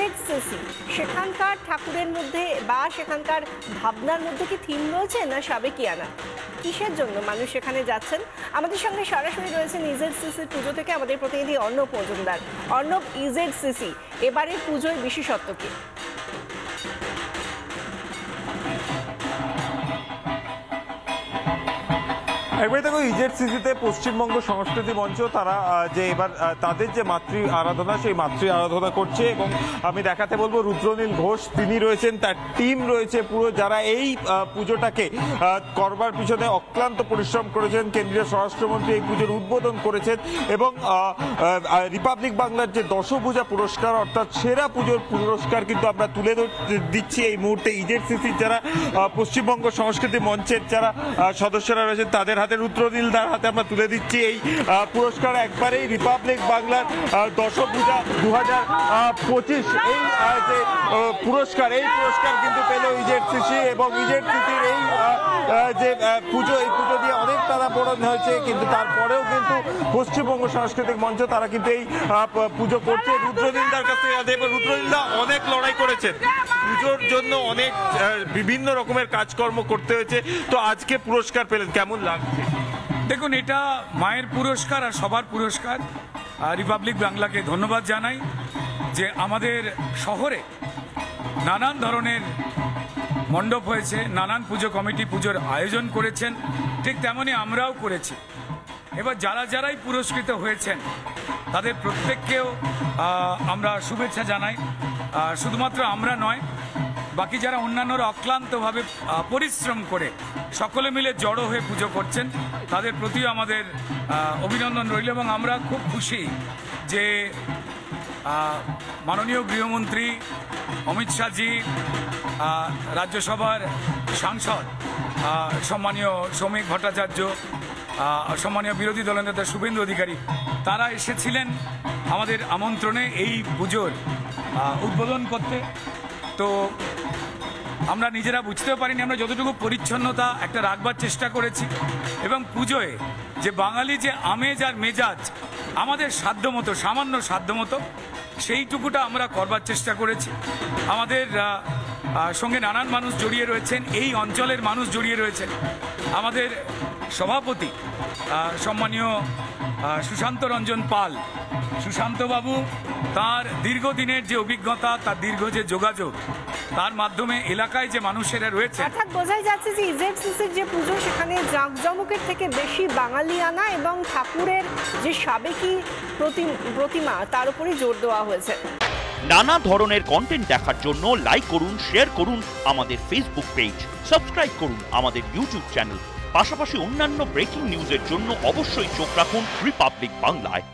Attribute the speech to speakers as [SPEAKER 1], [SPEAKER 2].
[SPEAKER 1] EZCC সেখানকার ঠাকুরের মধ্যে বা সেখানকার ভাবনার মধ্যে কি থিম রয়েছে না সাবেকিয়ানা? কিসের জন্য মানুষ সেখানে যাচ্ছেন? আমাদের সঙ্গে সরাসরি রয়েছেন ইজেডসিসি পুজো থেকে আমাদের প্রতিনিধি অর্ণব মজুমদার। অর্ণব, ইজেডসিসি এবারের পুজোর বিশেষত্ব কি?
[SPEAKER 2] একবার দেখো, ইজেডসিসিতে পশ্চিমবঙ্গ সংস্কৃতি মঞ্চ তারা যে এবার তাদের যে মাতৃ আরাধনা সেই মাতৃ আরাধনা করছে এবং আমি দেখাতে বলবো রুদ্রনীল ঘোষ তিনি রয়েছেন, তার টিম রয়েছে পুরো, যারা এই পুজোটাকে করবার পিছনে অক্লান্ত পরিশ্রম করেছেন। কেন্দ্রীয় স্বরাষ্ট্রমন্ত্রী এই পুজোর উদ্বোধন করেছেন এবং রিপাবলিক বাংলার যে দশভূজা পুরস্কার অর্থাৎ সেরা পুজোর পুরস্কার কিন্তু আমরা তুলে দিচ্ছি এই মুহূর্তে ইজেডসিসির যারা পশ্চিমবঙ্গ সংস্কৃতি মঞ্চের যারা সদস্যরা রয়েছেন তাদের রুদ্রনীলদার হাতে আমরা তুলে দিচ্ছি এই পুরস্কার। একবারেই রিপাবলিক বাংলার দশভূজা 2025 এই যে পুরস্কার, এই পুরস্কার কিন্তু পেল ইজেডসিসি এবং ইজেডসিসির এই যে পুজো, এই পুজো দিয়ে অনেক টানাপোড়েন হয়েছে কিন্তু তারপরেও কিন্তু পশ্চিমবঙ্গ সাংস্কৃতিক মঞ্চ তারা কিন্তু এই পুজো করছে। রুদ্রনীলদার কাছে রুদ্রনীলদা অনেক লড়াই করেছেন পুজোর জন্য, অনেক বিভিন্ন রকমের কাজকর্ম করতে হয়েছে, তো আজকে পুরস্কার পেলেন, কেমন লাগছে?
[SPEAKER 3] দেখুন, এটা মায়ের পুরস্কার আর সবার পুরস্কার। রিপাবলিক বাংলাকে ধন্যবাদ জানাই যে আমাদের শহরে নানান ধরনের মণ্ডপ হয়েছে, নানান পুজো কমিটি পুজোর আয়োজন করেছেন, ঠিক তেমনই আমরাও করেছি। এবার যারাই পুরস্কৃত হয়েছেন তাদের প্রত্যেককেও আমরা শুভেচ্ছা জানাই। শুধুমাত্র আমরা নয়, বাকি যারা অন্যান্যরা অক্লান্তভাবে পরিশ্রম করে সকলে মিলে জড়ো হয়ে পুজো করছেন তাদের প্রতিও আমাদের অভিনন্দন রইল। এবং আমরা খুব খুশি যে মাননীয় গৃহমন্ত্রী অমিত শাহজি, রাজ্যসভার সাংসদ সম্মানীয় শ্রমিক ভট্টাচার্য, সম্মানীয় বিরোধী দলনেতা শুভেন্দু অধিকারী, তারা এসেছিলেন আমাদের আমন্ত্রণে এই পুজোর উদ্বোধন করতে। তো আমরা নিজেরা বুঝতেও পারিনি, আমরা যতটুকু পরিচ্ছন্নতা একটা রাখবার চেষ্টা করেছি এবং পুজোয় যে বাঙালি যে আমেজ আর মেজাজ আমাদের সাধ্যমতো, সামান্য সাধ্যমতো সেইটুকুটা আমরা করবার চেষ্টা করেছি। আমাদের সঙ্গে নানান মানুষ জড়িয়ে রয়েছেন, এই অঞ্চলের মানুষ জড়িয়ে রয়েছেন। আমাদের সভাপতি সম্মানীয় সুশান্ত রঞ্জন পাল, সুশান্তবাবু তার দীর্ঘদিনের যে অভিজ্ঞতা, তার দীর্ঘ যে যোগাযোগ, তার মাধ্যমে এলাকায় যে মানুষেরা রয়েছে,
[SPEAKER 1] অর্থাৎ বোঝাই যাচ্ছে যে ইজেডসিসির যে পুজো সেখানে জাঁকজমকের থেকে বেশি বাঙালিয়ানা এবং ঠাকুরের যে সাবেকি প্রতিমা তার উপরই জোর দেওয়া হয়েছে।
[SPEAKER 4] নানা ধরনের কন্টেন্ট দেখার জন্য লাইক করুন, শেয়ার করুন আমাদের ফেসবুক পেজ, সাবস্ক্রাইব করুন আমাদের ইউটিউব চ্যানেল। পাশাপাশি অন্যান্য ব্রেকিং নিউজের জন্য অবশ্যই চোখ রাখুন রিপাবলিক বাংলায়।